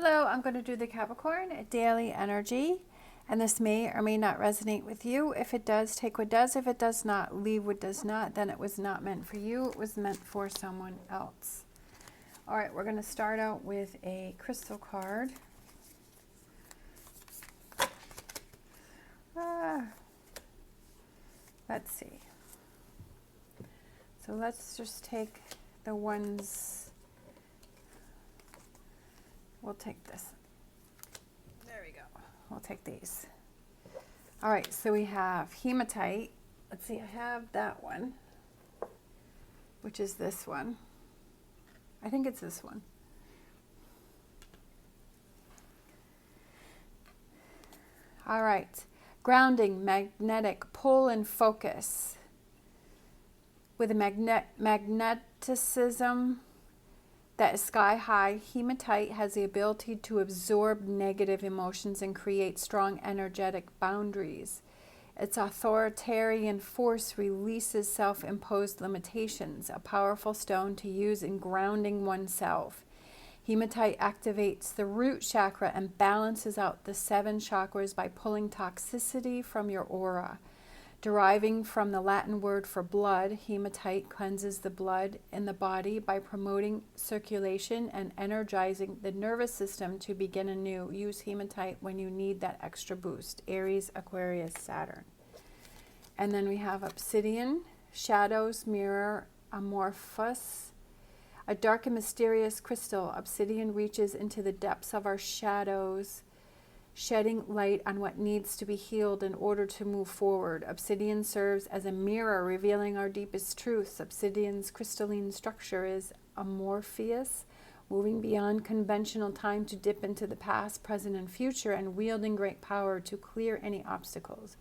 Hello, I'm going to do the Capricorn daily energy, and this may or may not resonate with you. If it does, take what does. If it does not, leave what does not. Then it was not meant for you. It was meant for someone else. All right, we're going to start out with a crystal card. Let's see. So let's just take the ones. We'll take this. There we go. We'll take these. All right, so we have hematite. Let's see, I have that one, which is this one. I think it's this one. All right, grounding, magnetic, pull and focus. With a magneticism that is sky high, hematite has the ability to absorb negative emotions and create strong energetic boundaries. Its authoritarian force releases self-imposed limitations, a powerful stone to use in grounding oneself. Hematite activates the root chakra and balances out the 7 chakras by pulling toxicity from your aura. Deriving from the Latin word for blood, hematite cleanses the blood in the body by promoting circulation and energizing the nervous system to begin anew. Use hematite when you need that extra boost. Aries, Aquarius, Saturn. And then we have obsidian, shadows, mirror, amorphous. A dark and mysterious crystal, obsidian reaches into the depths of our shadows, shedding light on what needs to be healed in order to move forward. Obsidian serves as a mirror, revealing our deepest truths. Obsidian's crystalline structure is amorphous, moving beyond conventional time to dip into the past, present, and future, and wielding great power to clear any obstacles.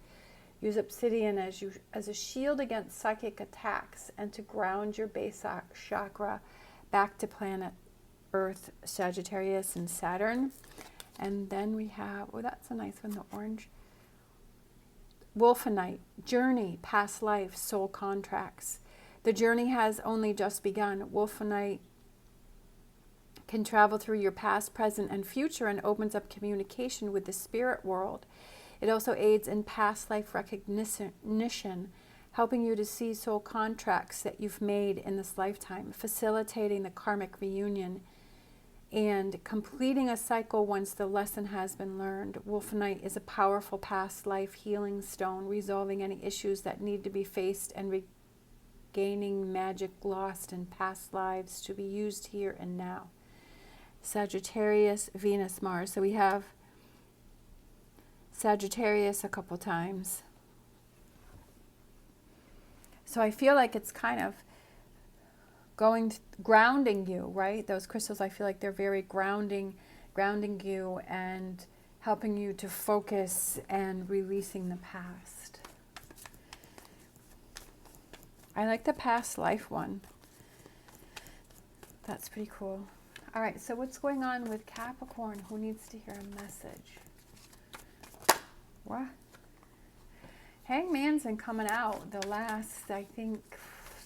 Use obsidian as a shield against psychic attacks and to ground your base chakra back to planet Earth, Sagittarius, and Saturn. And then we have, oh, that's a nice one, the orange. Wolfenite, journey, past life, soul contracts. The journey has only just begun. Wolfenite can travel through your past, present, and future and opens up communication with the spirit world. It also aids in past life recognition, helping you to see soul contracts that you've made in this lifetime, facilitating the karmic reunion and completing a cycle once the lesson has been learned. Wolfenite is a powerful past life healing stone, resolving any issues that need to be faced and regaining magic lost in past lives to be used here and now. Sagittarius, Venus, Mars. So we have Sagittarius a couple times. So I feel like it's kind of grounding you, right? Those crystals, I feel like they're very grounding you and helping you to focus and releasing the past. I like the past life one. That's pretty cool. All right, so what's going on with Capricorn? Who needs to hear a message? What? Hangman's been coming out the last, I think,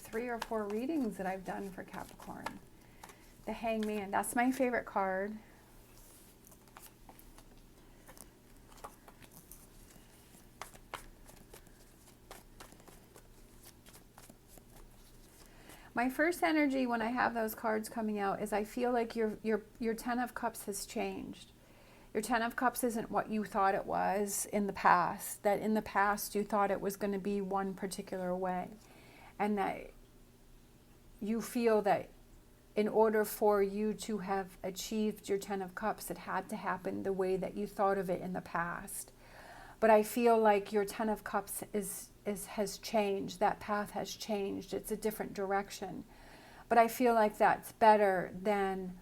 3 or 4 readings that I've done for Capricorn. The Hangman, that's my favorite card. My first energy when I have those cards coming out is I feel like your 10 of Cups has changed. Your 10 of Cups isn't what you thought it was in the past. That in the past you thought it was going to be one particular way. And that you feel that in order for you to have achieved your 10 of Cups, it had to happen the way that you thought of it in the past. But I feel like your 10 of Cups has changed. That path has changed. It's a different direction. But I feel like that's better than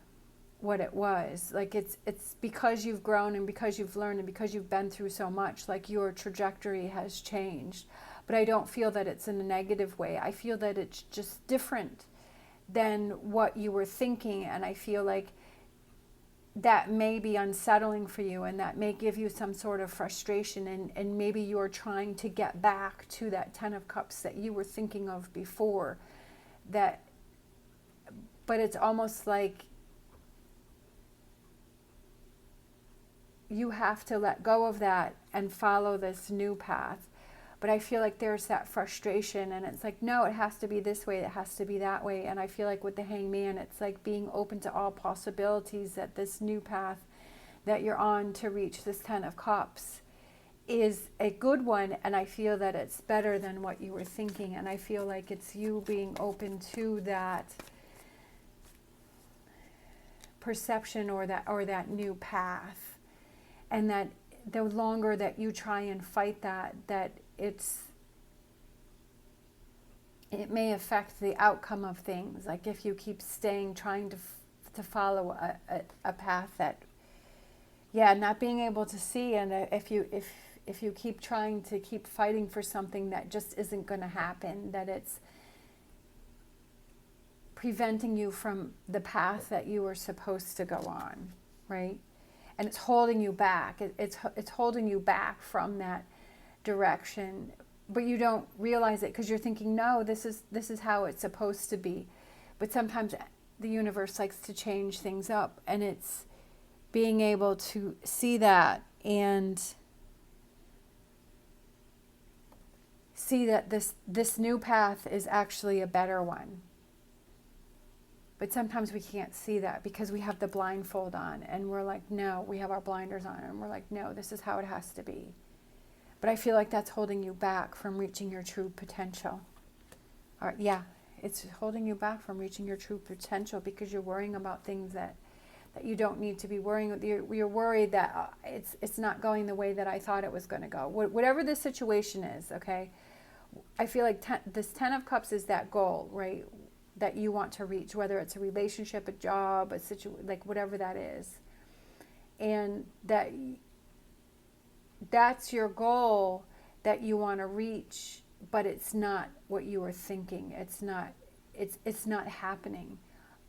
what it was. Like it's because you've grown and because you've learned and because you've been through so much, like your trajectory has changed. But I don't feel that it's in a negative way. I feel that it's just different than what you were thinking, and I feel like that may be unsettling for you, and that may give you some sort of frustration, and maybe you're trying to get back to that 10 of Cups that you were thinking of before. But it's almost like you have to let go of that and follow this new path. But I feel like there's that frustration, and it's like, no, it has to be this way, it has to be that way. And I feel like with the Hangman, it's like being open to all possibilities, that this new path that you're on to reach this Ten of Cups is a good one, and I feel that it's better than what you were thinking. And I feel like it's you being open to that perception or that new path, and that the longer that you try and fight that it may affect the outcome of things. Like if you keep trying to follow a path that, not being able to see, and if you keep trying to keep fighting for something that just isn't going to happen, that it's preventing you from the path that you were supposed to go on, right? And it's holding you back. It's holding you back from that direction, but you don't realize it because you're thinking, no, this is how it's supposed to be. But sometimes the universe likes to change things up, and it's being able to see that and see that this new path is actually a better one. But sometimes we can't see that because we have the blindfold on, and we're like, no, we have our blinders on, and we're like, no, this is how it has to be. But I feel like that's holding you back from reaching your true potential. It's holding you back from reaching your true potential because you're worrying about things that you don't need to be worrying. You're worried that it's not going the way that I thought it was going to go. Whatever the situation is, okay? I feel like this Ten of Cups is that goal, right? That you want to reach, whether it's a relationship, a job, a situation, like whatever that is. And that's your goal that you want to reach, but it's not what you were thinking. It's not happening.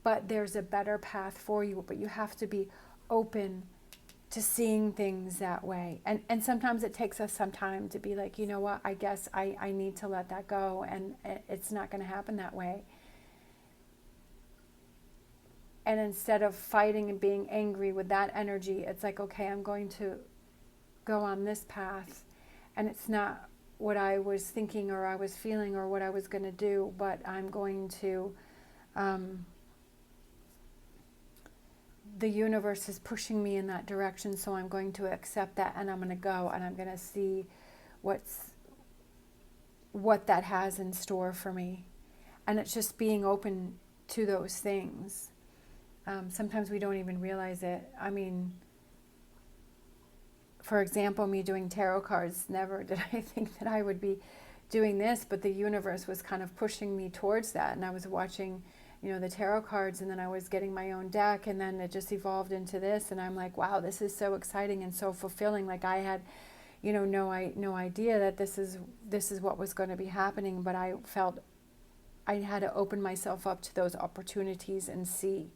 But there's a better path for you, but you have to be open to seeing things that way. And sometimes it takes us some time to be like, you know what, I guess I need to let that go, and it's not going to happen that way. And instead of fighting and being angry with that energy, it's like, okay, I'm going to go on this path, and it's not what I was thinking or I was feeling or what I was going to do, but I'm going to, the universe is pushing me in that direction, so I'm going to accept that, and I'm going to go, and I'm going to see what that has in store for me. And it's just being open to those things. Sometimes we don't even realize it. I mean, for example, me doing tarot cards, never did I think that I would be doing this, but the universe was kind of pushing me towards that. And I was watching, the tarot cards, and then I was getting my own deck, and then it just evolved into this. And I'm like, wow, this is so exciting and so fulfilling. Like I had, no idea that this is what was going to be happening, but I felt I had to open myself up to those opportunities and see,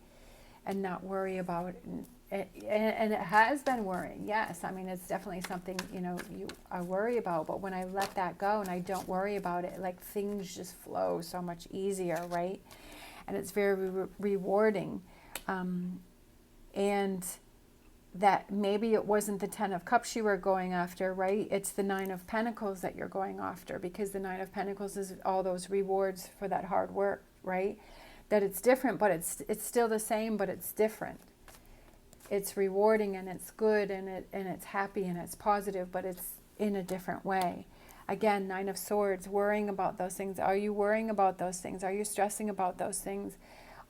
and not worry about it. And it has been worrying, yes. I mean, it's definitely something, I worry about. But when I let that go and I don't worry about it, like things just flow so much easier, right? And it's very rewarding. And that maybe it wasn't the Ten of Cups you were going after, right? It's the Nine of Pentacles that you're going after, because the Nine of Pentacles is all those rewards for that hard work, right? That it's different, but it's still the same, but it's different. It's rewarding, and it's good, and it's happy, and it's positive, but it's in a different way. Again, Nine of Swords, worrying about those things. Are you worrying about those things? Are you stressing about those things?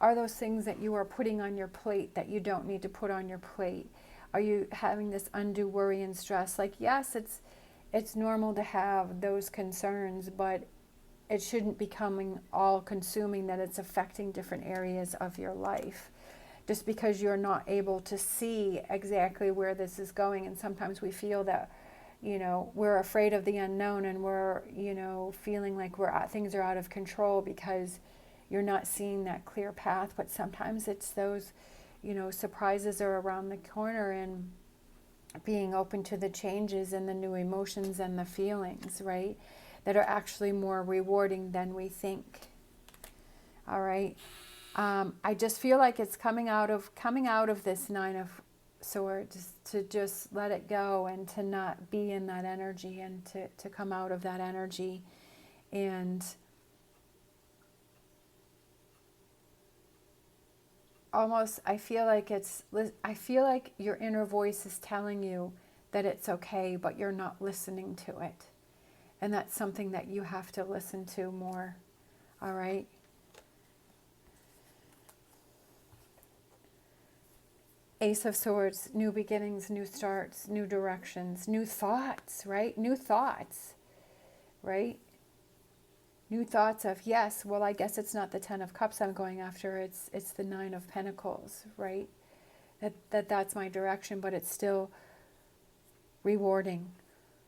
Are those things that you are putting on your plate that you don't need to put on your plate? Are you having this undue worry and stress? Like, yes, it's normal to have those concerns, but it shouldn't becoming all-consuming, that it's affecting different areas of your life. Just because you're not able to see exactly where this is going. And sometimes we feel that, we're afraid of the unknown, and we're, feeling like things are out of control because you're not seeing that clear path. But sometimes it's those, surprises are around the corner, and being open to the changes and the new emotions and the feelings, right? That are actually more rewarding than we think. All right. I just feel like it's coming out of this Nine of Swords, to just let it go and to not be in that energy, and to come out of that energy. And almost, I feel like your inner voice is telling you that it's okay, but you're not listening to it. And that's something that you have to listen to more. All right? Ace of Swords, new beginnings, new starts, new directions, new thoughts, right? New thoughts, right? New thoughts of, yes, well, I guess it's not the Ten of Cups I'm going after, it's the Nine of Pentacles, right? That's my direction, but it's still rewarding.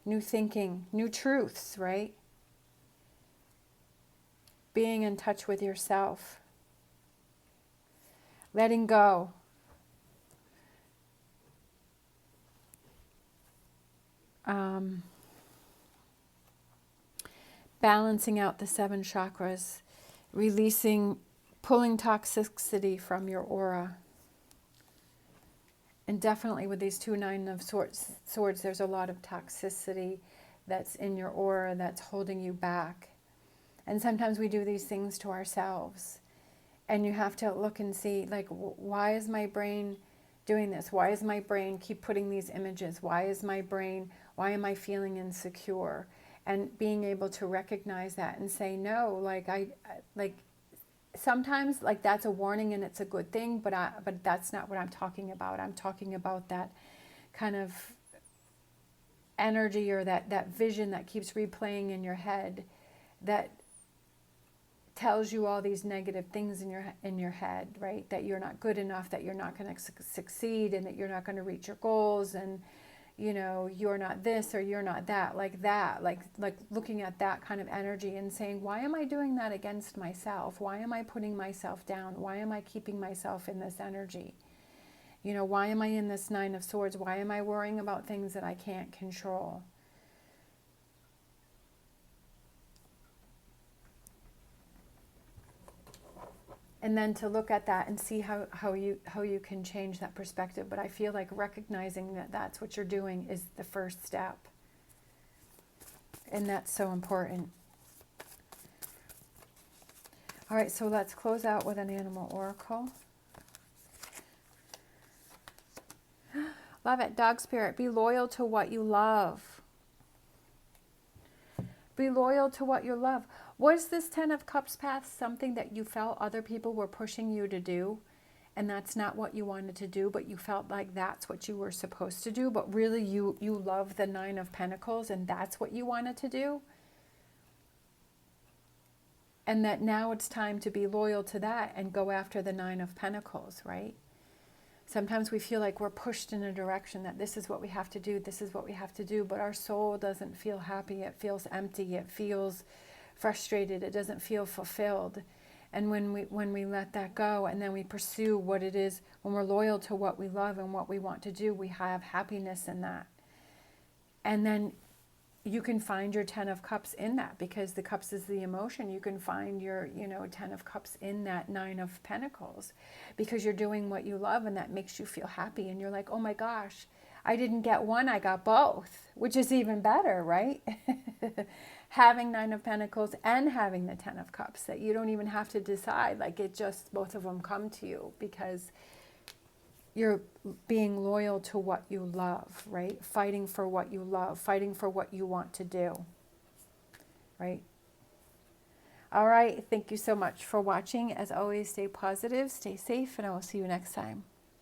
New thinking, new truths, right? Being in touch with yourself. Letting go. Balancing out the 7 chakras, releasing, pulling toxicity from your aura. And definitely with these 2 Nine of Swords, there's a lot of toxicity that's in your aura that's holding you back. And sometimes we do these things to ourselves. And you have to look and see, like, why is my brain doing this? Why is my brain keep putting these images? Why am I feeling insecure? And being able to recognize that and say, no, like sometimes, like, that's a warning and it's a good thing, but that's not what I'm talking about. I'm talking about that kind of energy, or that vision that keeps replaying in your head, that tells you all these negative things in your head, right? That you're not good enough, that you're not going to succeed, and that you're not going to reach your goals, and you're not this or you're not that, like looking at that kind of energy and saying, why am I doing that against myself? Why am I putting myself down? Why am I keeping myself in this energy? Why am I in this Nine of Swords? Why am I worrying about things that I can't control? And then to look at that and see how you can change that perspective. But I feel like recognizing that that's what you're doing is the first step. And that's so important. All right, so let's close out with an animal oracle. Love it. Dog spirit, be loyal to what you love. Be loyal to what you love. Was this Ten of Cups path something that you felt other people were pushing you to do, and that's not what you wanted to do, but you felt like that's what you were supposed to do, but really you love the Nine of Pentacles and that's what you wanted to do? And that now it's time to be loyal to that and go after the Nine of Pentacles, right? Sometimes we feel like we're pushed in a direction that this is what we have to do, this is what we have to do, but our soul doesn't feel happy, it feels empty, it feels frustrated, it doesn't feel fulfilled. And when we let that go and then we pursue what it is, when we're loyal to what we love and what we want to do, we have happiness in that. And then you can find your Ten of Cups in that, because the cups is the emotion. You can find your, Ten of Cups in that Nine of Pentacles, because you're doing what you love and that makes you feel happy. And you're like, oh my gosh, I didn't get one, I got both, which is even better, right? Having Nine of Pentacles and having the Ten of Cups, that you don't even have to decide, like it just, both of them come to you because you're being loyal to what you love, right? Fighting for what you love, fighting for what you want to do, right? All right, thank you so much for watching. As always, stay positive, stay safe, and I will see you next time.